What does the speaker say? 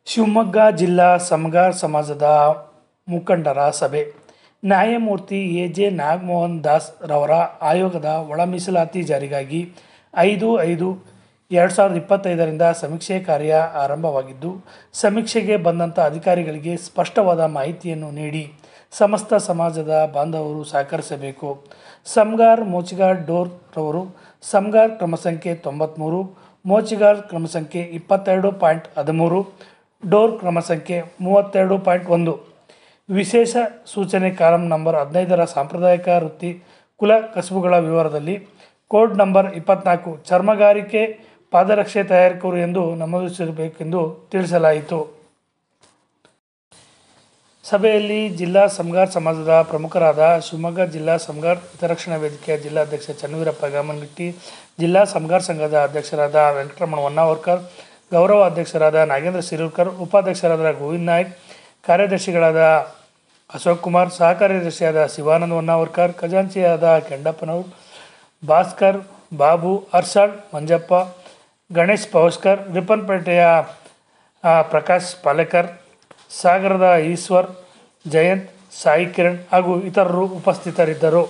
ಶಿವಮೊಗ್ಗ ಜಿಲ್ಲಾ ಸಮಗಾರ್ ಸಮಾಜದ ಮುಖಂಡರ ಸಭೆ. ನ್ಯಾಯಮೂರ್ತಿ ಎ.ಜೆ. ನಾಗಮೋಹನ್ ದಾಸ್ ರವರ ಆಯೋಗದ ಒಳ ಮೀಸಲಾತಿ ಜಾರಿಗಾಗಿ 5/5/2025ರಿಂದ ಸಮೀಕ್ಷೆ ಕಾರ್ಯ ಆರಂಭವಾಗಿದ್ದು, ಸಮೀಕ್ಷೆಗೆ ಬಂದಂಥ ಅಧಿಕಾರಿಗಳಿಗೆ ಸ್ಪಷ್ಟವಾದ ಮಾಹಿತಿಯನ್ನು ನೀಡಿ ಸಮಸ್ತ ಸಮಾಜದ ಬಾಂಧವರು ಸಹಕರಿಸಬೇಕು. ಸಮಗಾರ್ ಮೋಚಿಗಾರ್ ಡೋರ್ ರವರು ಸಮಗಾರ್ ಕ್ರಮ ಸಂಖ್ಯೆ 93, ಮೋಚಿಗಾರ್ ಕ್ರಮ ಸಂಖ್ಯೆ 22.13, ಡೋರ್ ಕ್ರಮ ಸಂಖ್ಯೆ 32.1. ವಿಶೇಷ ಸೂಚನೆ ಕಾಲಂ ನಂಬರ್ 15ರ ಸಾಂಪ್ರದಾಯಿಕ ವೃತ್ತಿ ಕುಲ ಕಸುಬುಗಳ ವಿವರದಲ್ಲಿ ಕೋಡ್ ನಂಬರ್ 24 ಚರ್ಮಗಾರಿಕೆ ಪಾದರಕ್ಷೆ ತಯಾರಕರು ಎಂದು ನಮೂದಿಸಬೇಕೆಂದು ತಿಳಿಸಲಾಯಿತು. ಸಭೆಯಲ್ಲಿ ಜಿಲ್ಲಾ ಸಮಗಾರ್ ಸಮಾಜದ ಪ್ರಮುಖರಾದ ಶಿವಮೊಗ್ಗ ಜಿಲ್ಲಾ ಸಮಗಾರ್ ಹಿತರಕ್ಷಣಾ ವೇದಿಕೆಯ ಜಿಲ್ಲಾಧ್ಯಕ್ಷ ಚನ್ನವೀರಪ್ಪ ಗಾಮನಗಿಟ್ಟಿ, ಜಿಲ್ಲಾ ಸಮಗಾರ್ ಸಂಘದ ಅಧ್ಯಕ್ಷರಾದ ವೆಂಕಟರಮಣ ಹೊನ್ನಾವರ್ಕರ್, ಗೌರವ ಅಧ್ಯಕ್ಷರಾದ ನಾಗೇಂದ್ರ ಸಿರೂರ್ಕರ್, ಉಪಾಧ್ಯಕ್ಷರಾದ ಗೋವಿಂದ್ ನಾಯ್ಕ್, ಕಾರ್ಯದರ್ಶಿಗಳಾದ ಅಶೋಕ್ ಕುಮಾರ್, ಸಹ ಕಾರ್ಯದರ್ಶಿಯಾದ ಶಿವಾನಂದ ಹೊನ್ನಾವರ್ಕರ್, ಖಜಾಂಚಿಯಾದ ಕೆಂಡಪ್ಪನವರು, ಭಾಸ್ಕರ್, ಬಾಬು, ಅರ್ಷಾಳ್, ಮಂಜಪ್ಪ, ಗಣೇಶ್ ಪವಸ್ಕರ್, ರಿಪ್ಪನ್ಪೇಟೆಯ ಪ್ರಕಾಶ್ ಪಾಲೇಕರ್, ಸಾಗರದ ಈಶ್ವರ್, ಜಯಂತ್, ಸಾಯಿ ಕಿರಣ್ ಹಾಗೂ ಇತರರು ಉಪಸ್ಥಿತರಿದ್ದರು.